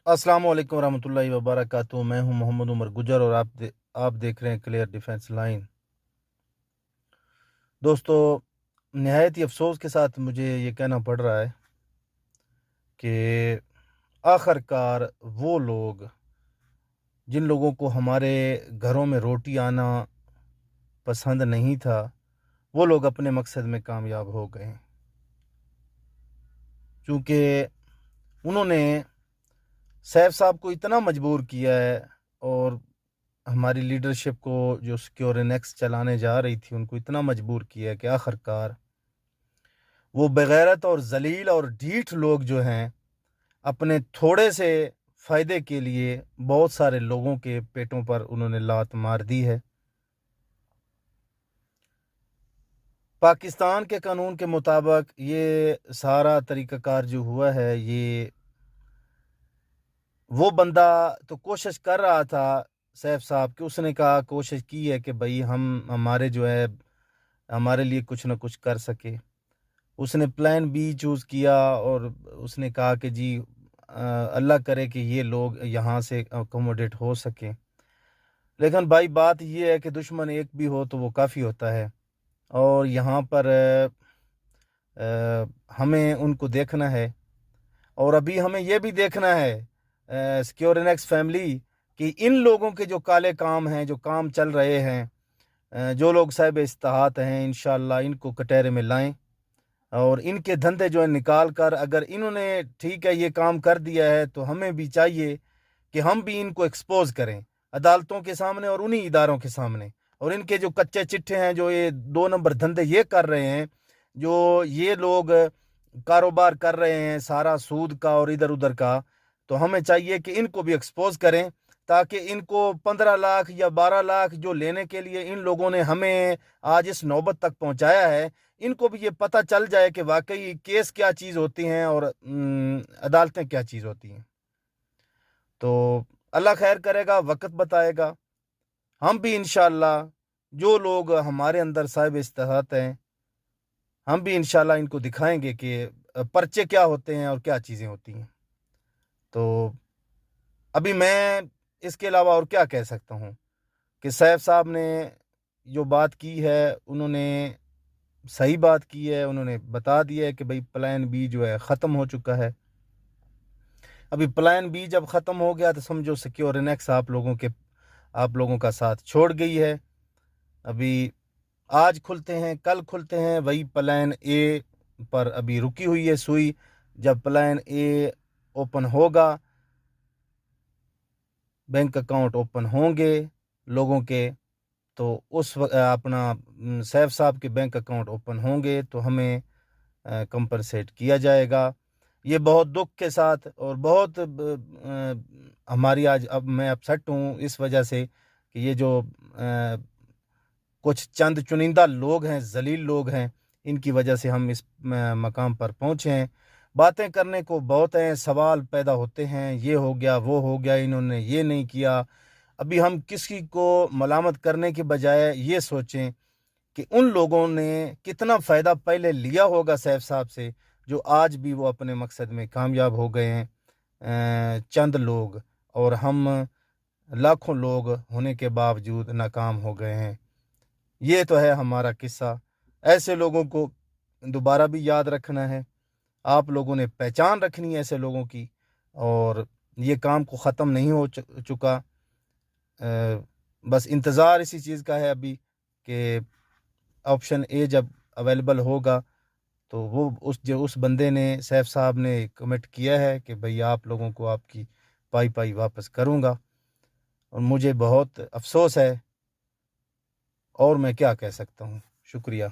अस्सलाम वालेकुम रहमतुल्लाहि व बरकातहू। मैं हूं मोहम्मद उमर गुजर और आप देख रहे हैं क्लियर डिफेंस लाइन। दोस्तों, नहायत ही अफसोस के साथ मुझे ये कहना पड़ रहा है कि आखिरकार वो लोग जिन लोगों को हमारे घरों में रोटी आना पसंद नहीं था, वो लोग अपने मकसद में कामयाब हो गए, क्योंकि उन्होंने सैफ साहब को इतना मजबूर किया है और हमारी लीडरशिप को जो सिक्योरिनेक्स चलाने जा रही थी उनको इतना मजबूर किया है कि आखिरकार वो बेगैरत और जलील और ढीठ लोग जो हैं अपने थोड़े से फ़ायदे के लिए बहुत सारे लोगों के पेटों पर उन्होंने लात मार दी है। पाकिस्तान के कानून के मुताबिक ये सारा तरीक़ाकार जो हुआ है, ये वो बंदा तो कोशिश कर रहा था सैफ साहब कि उसने कहा कोशिश की है कि भाई हम हमारे जो है हमारे लिए कुछ ना कुछ कर सके। उसने प्लान बी चूज़ किया और उसने कहा कि जी अल्लाह करे कि ये लोग यहाँ से अकोमोडेट हो सकें। लेकिन भाई बात ये है कि दुश्मन एक भी हो तो वो काफ़ी होता है और यहाँ पर हमें उनको देखना है। और अभी हमें ये भी देखना है सिक्योरिनेक्स फैमिली कि इन लोगों के जो काले काम हैं, जो काम चल रहे हैं, जो लोग साहिब इस्तेहात हैं, इंशाअल्लाह इनको कटहरे में लाएं और इनके धंधे जो है निकाल कर, अगर इन्होंने ठीक है ये काम कर दिया है तो हमें भी चाहिए कि हम भी इनको एक्सपोज करें अदालतों के सामने और उन्हीं इदारों के सामने। और इनके जो कच्चे चिट्ठे हैं, जो ये 2 नंबर धंधे ये कर रहे हैं, जो ये लोग कारोबार कर रहे हैं सारा सूद का और इधर उधर का, तो हमें चाहिए कि इनको भी एक्सपोज करें ताकि इनको 15 लाख या 12 लाख जो लेने के लिए इन लोगों ने हमें आज इस नौबत तक पहुंचाया है, इनको भी ये पता चल जाए कि वाकई केस क्या चीज़ होती हैं और अदालतें क्या चीज़ होती हैं। तो अल्लाह खैर करेगा, वक्त बताएगा। हम भी इंशाअल्लाह जो लोग हमारे अंदर साहिब इस्तेहात हैं, हम भी इंशाअल्लाह इनको दिखाएंगे कि पर्चे क्या होते हैं और क्या चीज़ें होती हैं। तो अभी मैं इसके अलावा और क्या कह सकता हूँ कि सैफ साहब ने जो बात की है उन्होंने सही बात की है। उन्होंने बता दिया है कि भाई प्लान बी जो है ख़त्म हो चुका है। अभी प्लान बी जब ख़त्म हो गया तो समझो सिक्योरिनेक्स आप लोगों का साथ छोड़ गई है। अभी आज खुलते हैं, कल खुलते हैं, वही प्लान ए पर अभी रुकी हुई है सुई। जब प्लान ए ओपन होगा, बैंक अकाउंट ओपन होंगे लोगों के, तो उस अपना सैफ साहब के बैंक अकाउंट ओपन होंगे तो हमें कंपनसेट किया जाएगा। ये बहुत दुख के साथ और बहुत हमारी आज अब मैं अपसेट हूँ इस वजह से कि ये जो कुछ चंद चुनिंदा लोग हैं, जलील लोग हैं, इनकी वजह से हम इस मकाम पर पहुँचे हैं। बातें करने को बहुत हैं, सवाल पैदा होते हैं, ये हो गया, वो हो गया, इन्होंने ये नहीं किया। अभी हम किसी को मलामत करने के बजाय ये सोचें कि उन लोगों ने कितना फ़ायदा पहले लिया होगा सैफ साहब से, जो आज भी वो अपने मकसद में कामयाब हो गए हैं। चंद लोग और हम लाखों लोग होने के बावजूद नाकाम हो गए हैं। ये तो है हमारा किस्सा। ऐसे लोगों को दोबारा भी याद रखना है, आप लोगों ने पहचान रखनी है ऐसे लोगों की, और ये काम को ख़त्म नहीं हो चुका। बस इंतज़ार इसी चीज़ का है अभी कि ऑप्शन ए जब अवेलेबल होगा तो वो उस बंदे ने, सैफ साहब ने कमिट किया है कि भाई आप लोगों को आपकी पाई पाई वापस करूँगा। और मुझे बहुत अफसोस है और मैं क्या कह सकता हूँ। शुक्रिया।